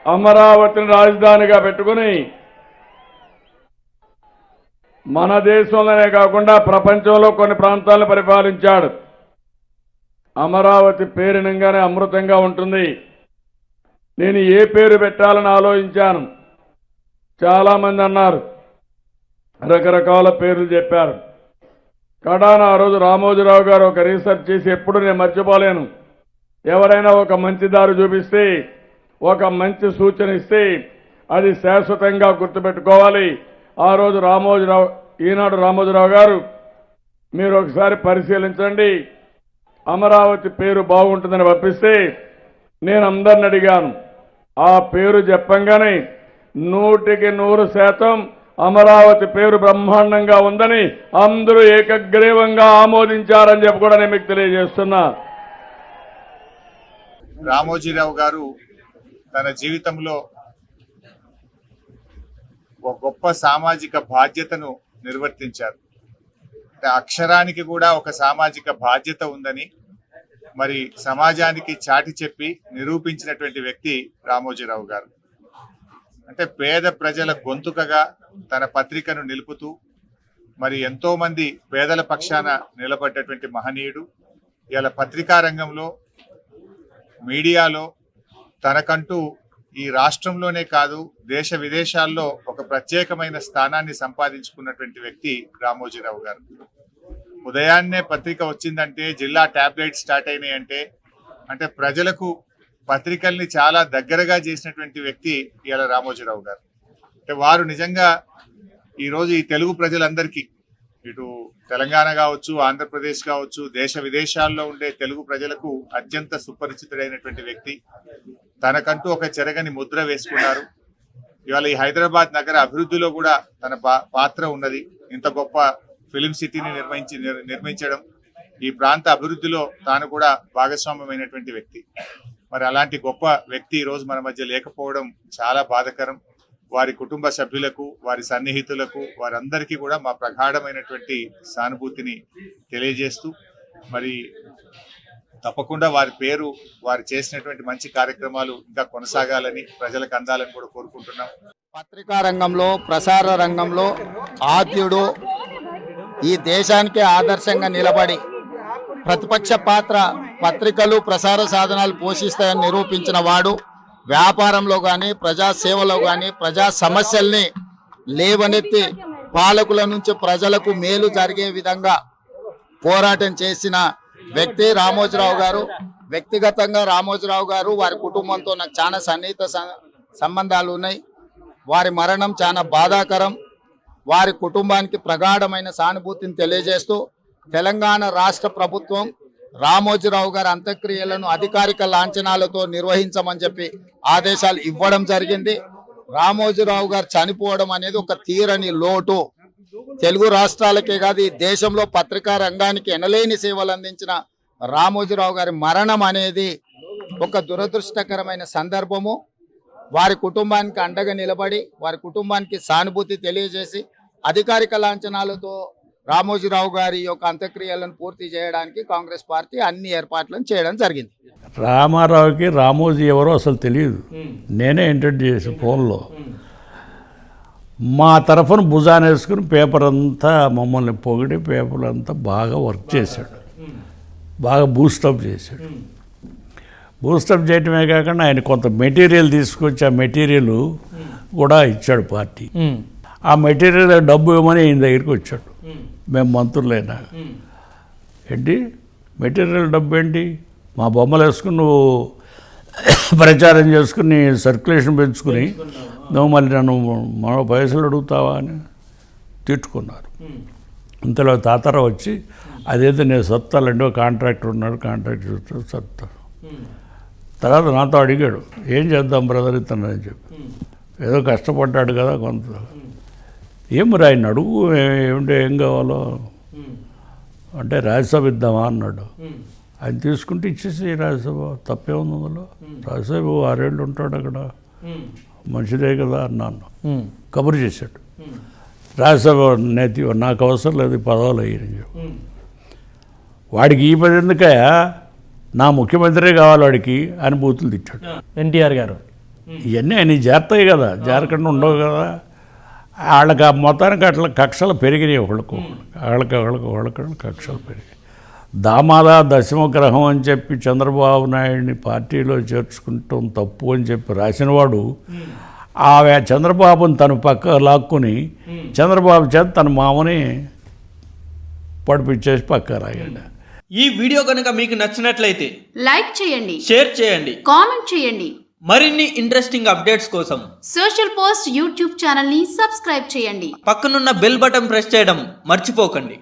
అమరావతిని రాజధానిగా పెట్టుకుని మన దేశంలోనే కాకుండా ప్రపంచంలో కొన్ని ప్రాంతాలను పరిపాలించాడు. అమరావతి పేరునంగానే అమృతంగా ఉంటుంది. నేను ఏ పేరు పెట్టాలని ఆలోచించాను. చాలామంది అన్నారు, రకరకాల పేర్లు చెప్పారు. కడాన ఆ రోజు రామోజీరావు గారు ఒక రీసెర్చ్ చేసి ఎప్పుడు నేను మర్చిపోలేను. ఎవరైనా ఒక మంచి దారి చూపిస్తే, ఒక మంచి సూచన ఇస్తే అది శాశ్వతంగా గుర్తుపెట్టుకోవాలి. ఆ రోజు ఈనాడు రామోజీరావు గారు మీరు ఒకసారి పరిశీలించండి, అమరావతి పేరు బాగుంటుందని పంపిస్తే నేను అందరిని అడిగాను. ఆ పేరు చెప్పంగానే 100% అమరావతి పేరు బ్రహ్మాండంగా ఉందని అందరూ ఏకగ్రీవంగా ఆమోదించారని చెప్పి కూడా నేను మీకు తెలియజేస్తున్నా. రామోజీరావు గారు తన జీవితంలో ఒక గొప్ప సామాజిక బాధ్యతను నిర్వర్తించారు. అక్షరానికి కూడా ఒక సామాజిక బాధ్యత ఉందని మరి సమాజానికి చాటి చెప్పి నిరూపించినటువంటి వ్యక్తి రామోజీరావు గారు. అంటే పేద ప్రజల గొంతుకగా తన పత్రికను నిలుపుతూ మరి ఎంతో మంది పేదల పక్షాన నిలబడ్డటువంటి మహనీయుడు. ఇలా పత్రికా రంగంలో, మీడియాలో తనకంటూ ఈ రాష్ట్రంలోనే కాదు దేశ విదేశాల్లో ఒక ప్రత్యేకమైన స్థానాన్ని సంపాదించుకున్నటువంటి వ్యక్తి రామోజీరావు గారు. ఉదయాన్నే పత్రిక వచ్చిందంటే, జిల్లా ట్యాబ్లెట్ స్టార్ట్ అయినాయంటే అంటే ప్రజలకు పత్రికల్ని చాలా దగ్గరగా చేసినటువంటి వ్యక్తి ఇలా రామోజీరావు గారు. అంటే వారు నిజంగా ఈరోజు ఈ తెలుగు ప్రజలందరికీ, ఇటు తెలంగాణ కావచ్చు, ఆంధ్రప్రదేశ్ కావచ్చు, దేశ విదేశాల్లో ఉండే తెలుగు ప్రజలకు అత్యంత సుపరిచితుడైనటువంటి వ్యక్తి. తనకంటూ ఒక చెరగని ముద్ర వేసుకున్నారు. ఇవాళ ఈ హైదరాబాద్ నగర అభివృద్ధిలో కూడా తన పాత్ర ఉన్నది. ఇంత గొప్ప ఫిలిం సిటీని నిర్మించడం, ఈ ప్రాంత అభివృద్ధిలో తాను కూడా భాగస్వామ్యమైనటువంటి వ్యక్తి. మరి అలాంటి గొప్ప వ్యక్తి ఈ రోజు మన మధ్య లేకపోవడం చాలా బాధాకరం. వారి కుటుంబ సభ్యులకు, వారి సన్నిహితులకు, వారందరికీ కూడా మా ప్రగాఢమైనటువంటి సానుభూతిని తెలియజేస్తూ మరి తప్పకుండా వారి పేరు, వారు చేసినటువంటి మంచి కార్యక్రమాలు ఇంకా కొనసాగాలని, ప్రజలకు అందాలని కూడా కోరుకుంటున్నాం. పత్రికా రంగంలో, ప్రసార రంగంలో ఆద్యుడు, ఈ దేశానికి ఆదర్శంగా నిలబడి ప్రతిపక్ష పాత్ర పత్రికలు, ప్రసార సాధనాలు పోషిస్తాయని నిరూపించిన వాడు. వ్యాపారంలో కానీ, ప్రజాసేవలో కానీ ప్రజా సమస్యల్ని లేవనెత్తి పాలకుల నుంచి ప్రజలకు మేలు జరిగే విధంగా పోరాటం చేసిన వ్యక్తి రామోజీరావు గారు. వ్యక్తిగతంగా రామోజీరావు గారు, వారి కుటుంబంతో నాకు చాలా సన్నిహిత సంబంధాలు ఉన్నాయి. వారి మరణం చాలా బాధాకరం. వారి కుటుంబానికి ప్రగాఢమైన సానుభూతిని తెలియజేస్తూ తెలంగాణ రాష్ట్ర ప్రభుత్వం రామోజీరావు గారి అంత్యక్రియలను అధికారిక లాంఛనాలతో నిర్వహించమని చెప్పి ఆదేశాలు ఇవ్వడం జరిగింది. రామోజీరావు గారు చనిపోవడం అనేది ఒక తీరని లోటు. తెలుగు రాష్ట్రాలకే కాదు, ఈ దేశంలో పత్రికా రంగానికి ఎనలేని సేవలు అందించిన రామోజీరావు గారి మరణం అనేది ఒక దురదృష్టకరమైన సందర్భము. వారి కుటుంబానికి అండగా నిలబడి, వారి కుటుంబానికి సానుభూతి తెలియజేసి అధికారిక లాంఛనాలతో రామోజీరావు గారి యొక్క అంత్యక్రియలను పూర్తి చేయడానికి కాంగ్రెస్ పార్టీ అన్ని ఏర్పాట్లను చేయడం జరిగింది. రామారావుకి రామోజీ ఎవరో అసలు తెలియదు. నేనే ఇంట్రడ్యూస్ చేసి ఫోన్లో మా తరఫున భుజాన్ని వేసుకుని పేపర్ అంతా మమ్మల్ని పొగిడి పేపర్ అంతా బాగా వర్క్ చేశాడు, బాగా బూస్టప్ చేశాడు. బూస్టప్ చేయటమే కాకుండా ఆయన కొంత మెటీరియల్ తీసుకొచ్చి ఆ మెటీరియల్ కూడా ఇచ్చాడు పార్టీ. ఆ మెటీరియల్ డబ్బు ఇవ్వమని ఈయన దగ్గరికి వచ్చాడు. మేము మంత్రులైనా ఏంటి మెటీరియల్ డబ్బు ఏంటి, మా బొమ్మలు వేసుకుని నువ్వు ప్రచారం చేసుకుని సర్క్యులేషన్ పెంచుకుని నువ్వు మళ్ళీ నన్ను మన పైసలు అడుగుతావా అని తిట్టుకున్నారు. ఇంతలో తాతారావు వచ్చి అదేదో నేను సత్తాలండి, ఒక కాంట్రాక్టర్ ఉన్నాడు, కాంట్రాక్టర్ చూస్తాడు సత్తా. తర్వాత నాతో అడిగాడు ఏం చేద్దాం బ్రదర్ ఇతనని చెప్పి. ఏదో కష్టపడ్డాడు కదా కొంత, ఏం మరి ఆయన అడుగు ఏమిటో ఏం కావాలో అంటే రాజ్యసభ ఇద్దామా అన్నాడు. ఆయన తీసుకుంటే ఇచ్చేసి రాజ్యసభ తప్పే ఉంది అందులో, రాజ్యసభ 6 ఏళ్ళు ఉంటాడు అక్కడ, మంచిదే కదా అన్నాను. కబురు చేశాడు రాజ్యసభ నేతి నాకు అవసరం లేదు, పదవులు అయ్యని చెప్పి. వాడికి ఈ పది ఎందుకయా, నా ముఖ్యమంత్రే కావాలి వాడికి అని బూతులు తిట్టాడు ఎన్టీఆర్ గారు. ఇవన్నీ ఆయన చేస్తాయి కదా, జారకుండా ఉండవు కదా. వాళ్ళకి ఆ మొత్తానికి అట్లా కక్షలు పెరిగినాయి, వాళ్ళకి కక్షలు పెరిగాయి. దామాదా దశమగ్రహం అని చెప్పి చంద్రబాబు నాయుడిని పార్టీలో చేర్చుకుంటాం తప్పు అని చెప్పి రాసినవాడు ఆ చంద్రబాబుని తన పక్క లాక్కుని చంద్రబాబు చేత తన మామని పడిపించేసి పక్క లాగాడు. ఈ వీడియో కనుక మీకు నచ్చినట్లయితే లైక్ చేయండి, షేర్ చేయండి, కామెంట్ చేయండి. మరిన్ని ఇంట్రెస్టింగ్ అప్డేట్స్ కోసం సోషల్ పోస్ట్ యూట్యూబ్ ఛానల్ ని సబ్స్క్రైబ్ చేయండి. పక్కనున్న బెల్ బటన్ ప్రెస్ చేయడం మర్చిపోకండి.